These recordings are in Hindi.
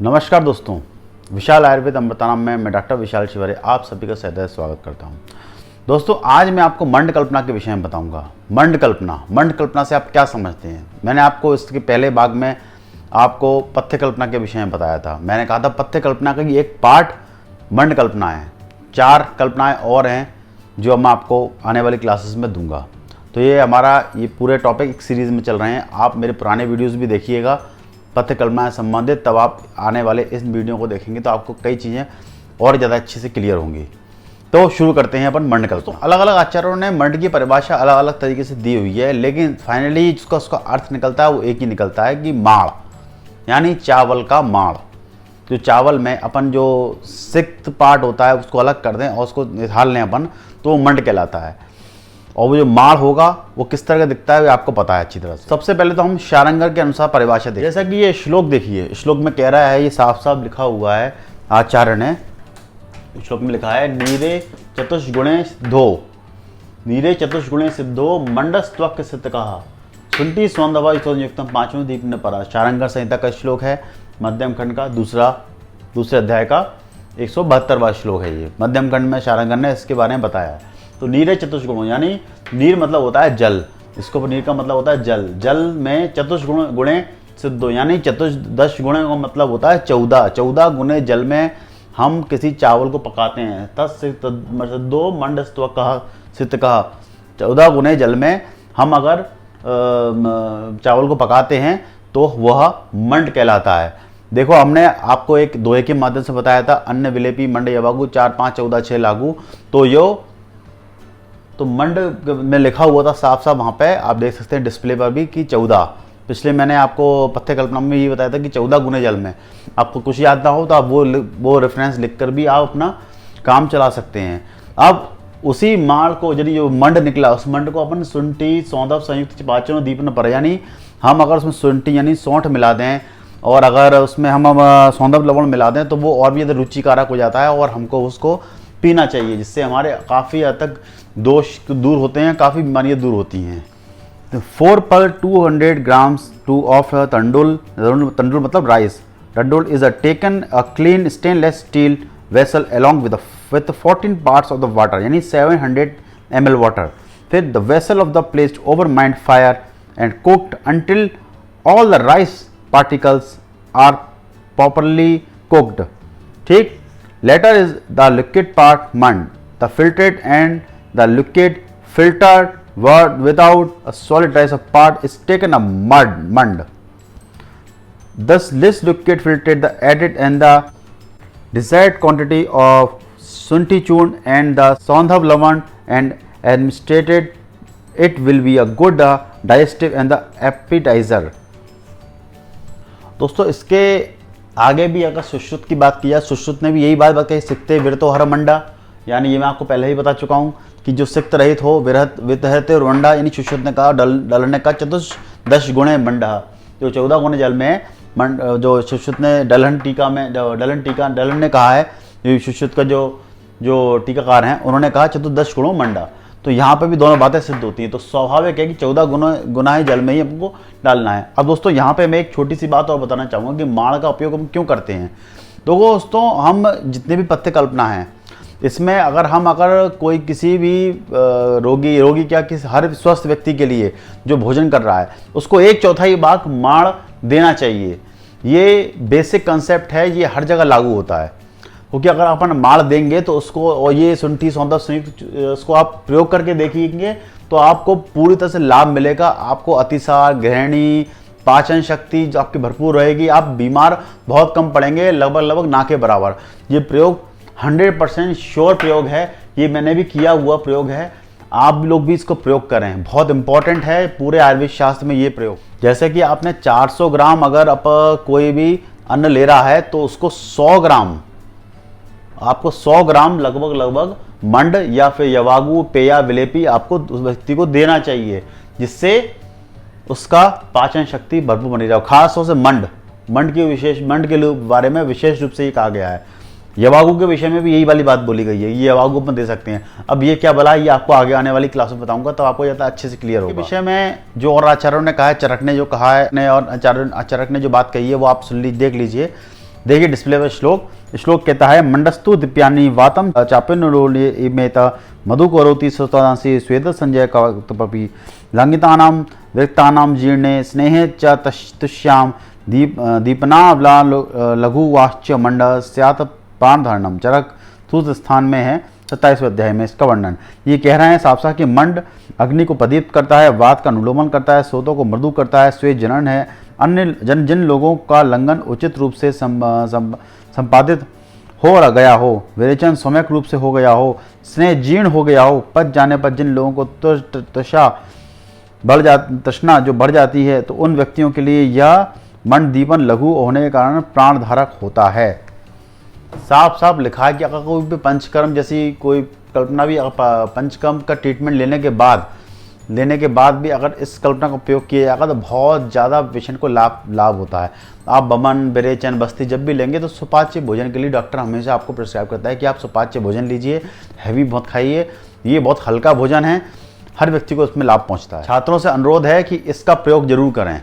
नमस्कार दोस्तों, विशाल आयुर्वेद अमृताराम में मैं डॉक्टर विशाल शिवरे आप सभी का सदैव स्वागत करता हूं। दोस्तों, आज मैं आपको मंड कल्पना के विषय में बताऊंगा। मंड कल्पना से आप क्या समझते हैं। मैंने आपको इसके पहले भाग में आपको पथ्य कल्पना के विषय में बताया था। मैंने कहा था पथ्य कल्पना का एक पार्ट मंड कल्पना है, 4 कल्पनाएँ और हैं जो मैं आपको आने वाली क्लासेस में दूंगा। तो ये पूरे टॉपिक एक सीरीज़ में चल रहे हैं। आप मेरे पुराने वीडियोस भी देखिएगा पथ्य कल्पना से संबंधित, तब आप आने वाले इस वीडियो को देखेंगे तो आपको कई चीज़ें और ज़्यादा अच्छे से क्लियर होंगी। तो शुरू करते हैं अपन मंड कल्पना। अलग अलग आचार्यों ने मंड की परिभाषा अलग अलग तरीके से दी हुई है, लेकिन फाइनली जिसका उसका अर्थ निकलता है वो एक ही निकलता है कि माड़, यानी चावल का माड़। जो चावल में अपन जो सिक्त पार्ट होता है उसको अलग कर दें और उसको निकाल लें अपन, तो वो मंड कहलाता है। और वो जो माड़ होगा वो किस तरह का दिखता है वो आपको पता है अच्छी तरह से। सबसे पहले तो हम शारंगर के अनुसार परिभाषा देखें। जैसा कि ये श्लोक देखिए, श्लोक में कह रहा है, ये साफ साफ लिखा हुआ है आचार्य ने, श्लोक में लिखा है नीरे चतुष्गुणे सिद्धो, नीरे चतुष्गुणे सिद्धो मंडस्त्वक सिद्ध कहा शुंठी सौंदवा युक्त 5वें दीप ने परा। शारंगर संहिता का श्लोक है, मध्यम खंड का दूसरे अध्याय का 172वां श्लोक है। ये मध्यम खंड में शारंगर ने इसके बारे में बताया है। तो नीरे चतुष्गुणों, यानी नीर मतलब होता है जल, इसको नीर का मतलब होता है जल। जल में चतुष्गुण गुणे सिद्धो, यानी 10 गुणे का मतलब होता है 14 गुणे जल में हम किसी चावल को पकाते हैं। तत्सिद्धो मंडस्त्व कहा सिद्ध कहा, 14 गुणे जल में हम अगर चावल को पकाते हैं तो वह मंड कहलाता है। देखो, हमने आपको एक दोहे के माध्यम से बताया था, अन्न विलेपी मंड यवागु 4 5 14 6 लागू। तो मंड में लिखा हुआ था साफ साफ, वहाँ पे आप देख सकते हैं डिस्प्ले पर भी कि 14। पिछले मैंने आपको पथ्य कल्पना में ये बताया था कि 14 गुने जल में। आपको कुछ याद ना हो तो आप वो रेफरेंस लिखकर भी आप अपना काम चला सकते हैं। अब उसी माड़ को, यदि जो मंड निकला उस मंड को अपन शुंठी सौंदव संयुक्त 5वें दीप न पर, यानी हम अगर उसमें शुंठी यानी सौंठ मिला दें और अगर उसमें हम सौंदव लवण मिला दें तो वो और भी ज़्यादा रुचिकारक हो जाता है और हमको उसको पीना चाहिए, जिससे हमारे काफ़ी हद तक दोष दूर होते हैं, काफ़ी बीमारियाँ दूर होती हैं। 4 पर 200 ग्राम्स ऑफ तंडुल मतलब राइस। तंडुल is taken a clean stainless steel vessel along with 14 parts of the water, यानी 700 ml वाटर। फिर the vessel of the placed over mild fire and cooked until all the rice particles are properly cooked. ठीक। Later is the liquid part mund. The filtered and the liquid filtered without a solid rice part is taken a mund. Thus, this liquid filtered the added and the desired quantity of shunthi churn and the sondhav lavan and administrated. It will be a good digestive and the appetizer. दोस्तों, इसके आगे भी अगर सुश्रुत की बात की जाए, सुश्रुत ने भी यही बात कही, सिक्ते विरतो हर मंडा, यानी ये मैं आपको पहले ही बता चुका हूँ कि जो सिक्त रहित हो विरहते रुंडा, यानी सुश्रुत ने कहा डलने का 10 गुणे मंडा, जो 14 गुणे जल में जो सुश्रुत ने डलन ने कहा है, सुश्रुत का जो टीकाकार हैं उन्होंने कहा 10 गुणों मंडा। तो यहाँ पे भी दोनों बातें सिद्ध होती हैं। तो स्वाभाविक है कि 14 गुना ही जल में ही हमको डालना है। अब दोस्तों, यहाँ पे मैं एक छोटी सी बात और बताना चाहूँगा कि माड़ का उपयोग हम क्यों करते हैं। तो दोस्तों, हम जितने भी पथ्य कल्पना हैं इसमें अगर कोई किसी भी रोगी क्या किसी हर स्वस्थ व्यक्ति के लिए जो भोजन कर रहा है उसको 1/4 भाग माड़ देना चाहिए। ये बेसिक कंसेप्ट है, ये हर जगह लागू होता है। क्योंकि अगर अपन माड़ देंगे तो उसको, और ये शुंठी सौंदव संयुक्त उसको आप प्रयोग करके देखिएंगे तो आपको पूरी तरह से लाभ मिलेगा। आपको अतिसार, गृहिणी, पाचन शक्ति जो आपकी भरपूर रहेगी, आप बीमार बहुत कम पड़ेंगे, लगभग ना के बराबर। ये प्रयोग 100% श्योर प्रयोग है, ये मैंने भी किया हुआ प्रयोग है। आप लोग भी इसको प्रयोग करें, बहुत इंपॉर्टेंट है पूरे आयुर्वेद शास्त्र में ये प्रयोग। जैसे कि आपने 400 ग्राम अगर कोई भी अन्न ले रहा है तो उसको 100 ग्राम लगभग मंड या फिर यवागु पेया विलेपी आपको उस व्यक्ति को देना चाहिए, जिससे उसका पाचन शक्ति भरपूर बनी रहे। खास तौर से मंड के बारे में विशेष रूप से ये कहा गया है। यवागु के विषय में भी यही वाली बात बोली गई है, ये यवागु में दे सकते हैं। अब ये क्या भला, ये आपको आगे आने वाली क्लास में बताऊंगा, तब आपको ज़्यादा अच्छे से क्लियर होगा। विषय में जो और आचार्यों ने कहा है, चरक ने जो कहा है और चरक ने जो बात कही है वो आप देख लीजिए। देखिए डिस्प्ले पर श्लोक कहता है मंडस्तु दिप्यानि वातम चापिन्नोमेत मधु करोति सुतांसि स्वेद संजय कपि लंघितानां विरक्तानां जीर्णे स्नेहे च तुष्याम दीपनावला लघुवाश्च मंड स्यात् पानधारणम चरक सूत स्थान में है 27वें अध्याय में इसका वर्णन। ये कह रहे हैं साफ साफ कि मंड अग्नि को प्रदीप्त करता है, वात का अनुलोमन करता है, सोतों को मृदु करता है, श्वेत जनन है। अन्य जिन लोगों का लंघन उचित रूप से संपादित हो गया हो, विरेचन सम्यक रूप से हो गया हो, स्नेह जीर्ण हो गया हो, पच जाने पर जिन लोगों को तृष्णा जो बढ़ जाती है, तो उन व्यक्तियों के लिए यह मंड दीपन लघु होने के कारण प्राणधारक होता है। साफ साफ लिखा है कि अगर कोई भी पंचकर्म जैसी कोई कल्पना भी पंचकर्म का ट्रीटमेंट लेने के बाद भी अगर इस कल्पना का उपयोग किया जाएगा तो बहुत ज़्यादा पेशेंट को लाभ होता है। आप बमन, विरेचन, बस्ती जब भी लेंगे तो सुपाच्य भोजन के लिए डॉक्टर हमेशा आपको प्रिस्क्राइब करता है कि आप सुपाच्य भोजन लीजिए, हैवी बहुत खाइए, ये बहुत हल्का भोजन है, हर व्यक्ति को इसमें लाभ पहुँचता है। छात्रों से अनुरोध है कि इसका प्रयोग जरूर करें,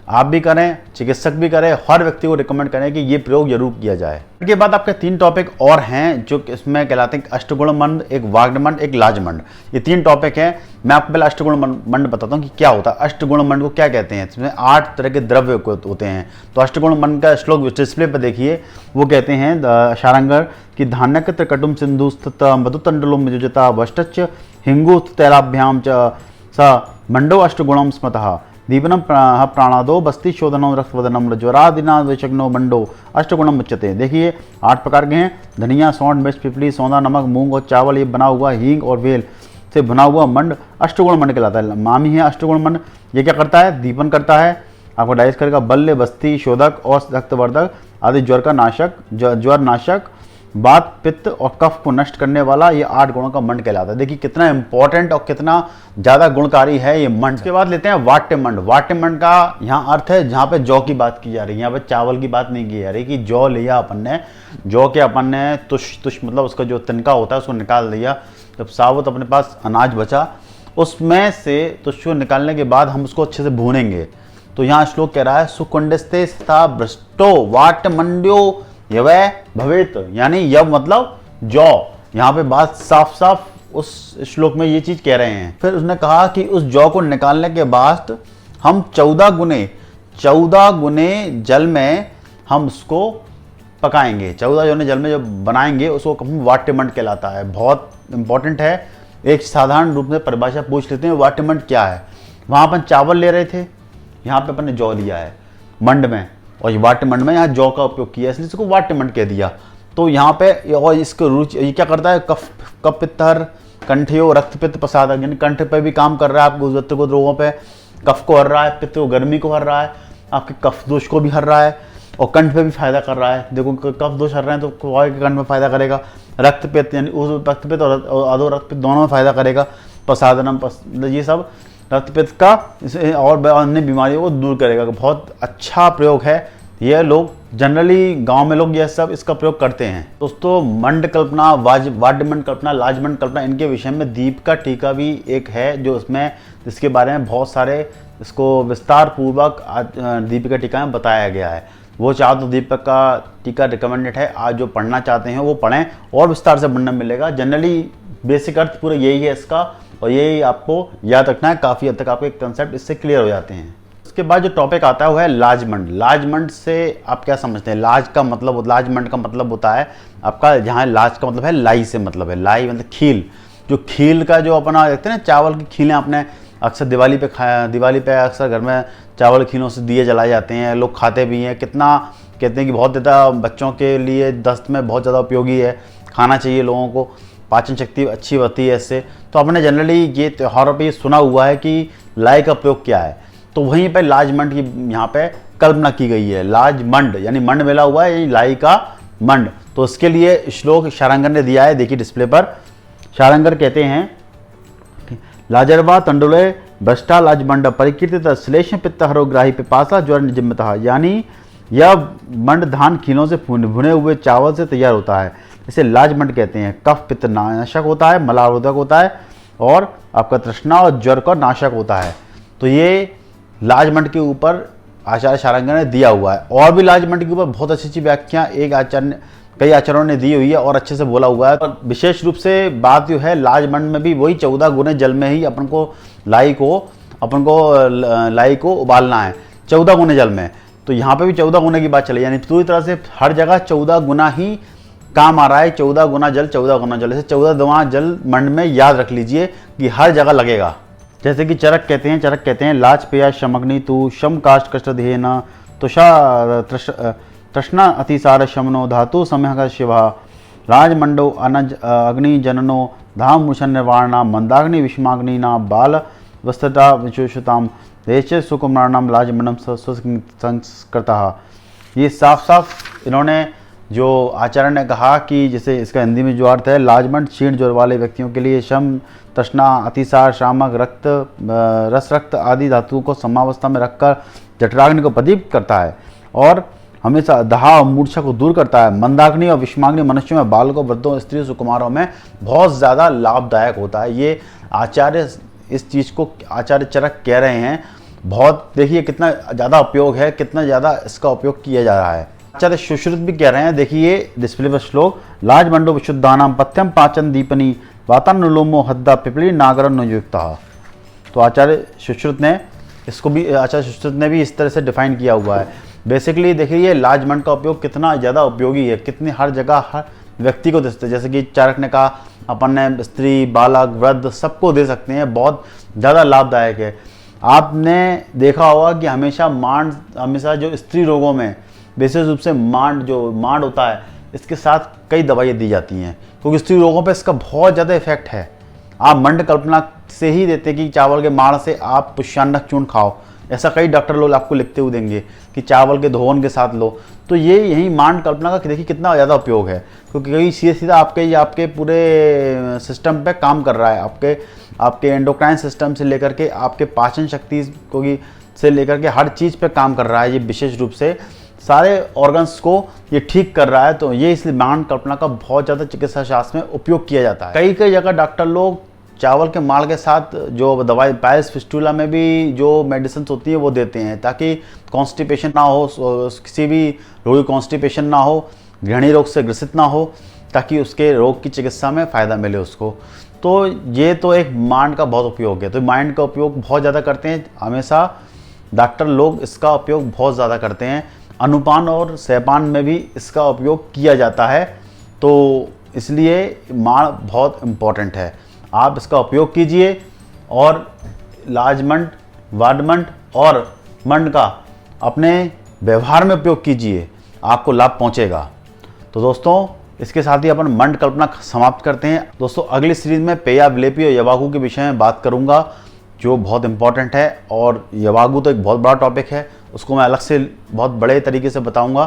आप भी करें, चिकित्सक भी करें, हर व्यक्ति को रिकमेंड करें कि ये प्रयोग जरूर किया जाए। इसके बाद आपके 3 टॉपिक और हैं जो इसमें कहलाते हैं अष्टगुण मंड, एक वाग्ड मंड, एक लाज मंड। ये 3 टॉपिक हैं। मैं आपको पहले अष्टगुण मंड बताता हूँ कि क्या होता है। अष्टगुण मंड को क्या कहते हैं? इसमें 8 तरह के द्रव्य होते हैं। तो अष्टगुण मंड का श्लोक डिस्प्ले पर देखिए, वो कहते हैं शारंगर कि धान्यकत्र कटुम सिंधु स्थित मधुतंडुलम विजुजता वष्टच हिंगु तैलाभ्याम च स मंडो अष्टगुणम स्मतः दीपनम प्राणादो बस्ती शोधनम रक्तवदनम ज्वरादिना विषग्नो मंडो अष्टगुणम उच्यते। देखिए 8 प्रकार के हैं। धनिया, सौंठ, मिर्च, पिपली, सौंदा, नमक, मूंग और चावल ये बना हुआ हींग और वेल से बना हुआ मंड अष्टगुण मंड कहलाता है। मामी है अष्टगुण मंड। ये क्या करता है? दीपन करता है, आपको डाइजेस्ट करेगा, बल्ले, बस्ती, शोधक और रक्तवर्धक आदि ज्वर नाशक, वात, पित्त और कफ को नष्ट करने वाला ये 8 गुणों का मंड कहलाता है। देखिए कितना इंपॉर्टेंट और कितना ज़्यादा गुणकारी है ये मंड। इसके बाद लेते हैं वाट्य मंड। वाट्य मंड का यहाँ अर्थ है जहाँ पे जौ की बात की जा रही है, यहाँ पे चावल की बात नहीं की जा रही कि जौ लिया अपन ने, जौ के अपन ने तुष मतलब उसका जो तिनका होता है उसको निकाल दिया, जब साबुत अपने पास अनाज बचा उसमें से तुष को निकालने के बाद हम उसको अच्छे से भूनेंगे। तो यहाँ श्लोक कह रहा है सुकुंडस्ते स्था भ्रष्टो वाट्य मंड्यो यव भवेत, यानी यव मतलब जौ। यहाँ पे बात साफ साफ उस श्लोक में ये चीज कह रहे हैं। फिर उसने कहा कि उस जौ को निकालने के बाद हम 14 गुने जल में हम उसको पकाएंगे। 14 गुने जल में जब बनाएंगे उसको हम वाट्यमंड कहलाता है। बहुत इंपॉर्टेंट है। एक साधारण रूप में परिभाषा पूछ लेते हैं वाट्यमंड क्या है। वहाँ अपन चावल ले रहे थे, यहाँ पे अपन ने जौ लिया है मंड में, और ये वाट्यमंड में यहाँ जौ का उपयोग किया इसलिए इसको वाट्यमंड कह दिया। तो यहाँ पे और इसको रुचि ये क्या करता है? कफ पित्तर कंठियो रक्त पित्त प्रसादक, यानी कंठ पे भी काम कर रहा है, आपको को रोगों पे कफ को हर रहा है, पित्त को गर्मी को हर रहा है, आपके कफ दोष को भी हर रहा है और कंठ पे भी फायदा कर रहा है। देखो कफ दोष हर रहे हैं तो कंठ में फायदा करेगा। रक्त पित्त यानी उस रक्त पित्त और अधो रक्त पित्त दोनों में फायदा करेगा। प्रसादनम ये सब रक्त पित्त का और अन्य बीमारियों को दूर करेगा। बहुत अच्छा प्रयोग है। ये लोग जनरली गांव में लोग यह सब इसका प्रयोग करते हैं। दोस्तों मंड कल्पना, वाड्यमंड कल्पना, लाजमंड कल्पना, इनके विषय में दीप का टीका भी एक है जो इसमें इसके बारे में बहुत सारे इसको विस्तार पूर्वक दीपिका टीका में बताया गया है। वो चाहो तो दीपक का टीका रिकमेंडेड है। आज जो पढ़ना चाहते हैं वो पढ़ें और विस्तार से वर्णन मिलेगा। जनरली बेसिक अर्थ पूरा यही है इसका और यही आपको याद रखना है। काफ़ी हद तक आपके कंसेप्ट इससे क्लियर हो जाते हैं। उसके बाद जो टॉपिक आता है वो है लाजमंड। लाजमंड से आप क्या समझते हैं? लाजमंड का मतलब होता है आपका, जहाँ लाज का मतलब है लाई से मतलब है। लाई मतलब खील। जो खील का जो अपना देखते हैं ना, चावल की खीलें आपने अक्सर दिवाली पे अक्सर घर में चावल खीलों से दिए जलाए जाते हैं, लोग खाते भी हैं। कितना कहते हैं कि बहुत ज़्यादा बच्चों के लिए दस्त में बहुत ज़्यादा उपयोगी है, खाना चाहिए लोगों को, पाचन शक्ति अच्छी होती है इससे। तो आपने जनरली ये त्योहारों पे सुना हुआ है कि लाई का प्रयोग क्या है, तो वहीं पे लाजमंड की यहाँ पे कल्पना की गई है। लाजमंड यानी मंड मिला हुआ है, यानी लाई का मंड। तो इसके लिए श्लोक शारंगर ने दिया है, देखिए डिस्प्ले पर। शारंगर कहते हैं लाजरवा तंडुले भ्रष्टा लाजमंड परिकीर्तित श्लेष पित्त हरोग्राही पिपासा ज्वर निजिम्मतः, यानी यह मंड धान खीलों से भुने हुए चावल से तैयार होता है। इसे लाजमंड कहते हैं। कफ पित्त नाशक होता है, मलारोधक होता है और आपका तृष्णा और ज्वर का नाशक होता है। तो ये लाजमंड के ऊपर आचार्य शारंग ने दिया हुआ है। और भी लाज मंड के ऊपर बहुत अच्छी अच्छी व्याख्या कई आचार्यों ने दी हुई है और अच्छे से बोला हुआ है। और विशेष रूप से बात जो है लाज मंड में भी वही 14 गुने जल में ही अपन को लाई को उबालना है 14 गुने जल में। तो यहाँ पे भी 14 गुने की बात चली, यानी पूरी तरह से हर जगह 14 गुना ही काम आ रहा है। 14 गुना जल 14 गुना जल, ऐसे 14 गुना जल मंड में याद रख लीजिए कि हर जगह लगेगा। जैसे कि चरक कहते हैं लाज पेया शमग्नि तू शम काष्ट कष्ट ध्येय न तुषा तृष्णा अतिसार शमनो धातु समय का शिवा राजमंडो अनज अग्नि जननो धाम मुशन निर्वाणा मंदाग्नि विषमाग्नि ना बाल वस्तता विशुषताम देश सुकुमारणाम लाजमंडम संस्कृता। ये साफ साफ इन्होंने जो आचार्य ने कहा कि जैसे इसका हिंदी में जो अर्थ है, लाजमंड क्षीण ज्वर वाले व्यक्तियों के लिए शम तृष्णा अतिसार शामक रक्त आदि धातुओं को समावस्था में रखकर जठराग्नि को प्रदीप्त करता है और हमेशा दाह और मूर्छा को दूर करता है। मंदाग्नि और विषमाग्नि मनुष्यों में, बालकों, वृद्धों, स्त्रियों, सुकुमारों में बहुत ज़्यादा लाभदायक होता है। ये आचार्य इस चीज़ को आचार्य चरक कह रहे हैं। बहुत देखिए कितना ज़्यादा उपयोग है, कितना ज़्यादा इसका उपयोग किया जा रहा है। आचार्य सुश्रुत भी कह रहे हैं, देखिए डिस्प्ले पर श्लोक लाजमंडो विशुद्धानाम पथ्यम पाचन दीपनी वातानुलोमो हद्दा पिपली नागर नियुक्ता। तो आचार्य सुश्रुत ने इसको भी इस तरह से डिफाइन किया हुआ है। बेसिकली देखिए ये लाजमंड का उपयोग कितना ज़्यादा उपयोगी है, कितनी हर जगह हर व्यक्ति को दे सकते हैं। जैसे कि चारक ने कहा अपन ने स्त्री, बालक, वृद्ध सबको दे सकते हैं, बहुत ज़्यादा लाभदायक है। आपने देखा होगा कि हमेशा जो स्त्री रोगों में विशेष रूप से मांड होता है, इसके साथ कई दवाइयाँ दी जाती हैं क्योंकि स्त्री रोगों पे इसका बहुत ज़्यादा इफेक्ट है। आप मंड कल्पना से ही देते कि चावल के माड़ से आप पुष्यान्नक चूर्ण खाओ, ऐसा कई डॉक्टर लोग आपको लिखते हुए देंगे कि चावल के धोवन के साथ लो। तो ये यही मांड कल्पना का देखिए कितना ज़्यादा उपयोग है क्योंकि सीधा आपके पूरे सिस्टम पे काम कर रहा है। आपके एंडोक्राइन सिस्टम से लेकर के आपके पाचन शक्ति से लेकर के हर चीज़ पे काम कर रहा है। ये विशेष रूप से सारे ऑर्गन्स को ये ठीक कर रहा है। तो ये इसलिए मांड कल्पना का बहुत ज़्यादा चिकित्सा शास्त्र में उपयोग किया जाता है। कई जगह डॉक्टर लोग चावल के माड़ के साथ जो दवाई पायल्स फिस्टुला में भी जो मेडिसिन होती है वो देते हैं ताकि कॉन्स्टिपेशन ना हो, किसी भी रोगी कॉन्स्टिपेशन ना हो, घृणी रोग से ग्रसित ना हो, ताकि उसके रोग की चिकित्सा में फ़ायदा मिले उसको। तो ये तो एक मांड का बहुत उपयोग है। तो मांड का उपयोग बहुत ज़्यादा करते हैं, हमेशा डॉक्टर लोग इसका उपयोग बहुत ज़्यादा करते हैं। अनुपान और सहपान में भी इसका उपयोग किया जाता है। तो इसलिए मांड बहुत इम्पॉर्टेंट है, आप इसका उपयोग कीजिए और लाजमंड, वाडमंड और मंड का अपने व्यवहार में उपयोग कीजिए, आपको लाभ पहुंचेगा। तो दोस्तों इसके साथ ही अपन मंड कल्पना समाप्त करते हैं। दोस्तों अगली सीरीज में पेया, विलेपी और यवागु के विषय में बात करूंगा जो बहुत इंपॉर्टेंट है। और यवागु तो एक बहुत बड़ा टॉपिक है, उसको मैं अलग से बहुत बड़े तरीके से बताऊंगा।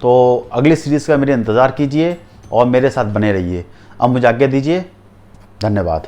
तो अगली सीरीज़ का मेरे इंतज़ार कीजिए और मेरे साथ बने रहिए। अब मुझे आज्ञा दीजिए, धन्यवाद।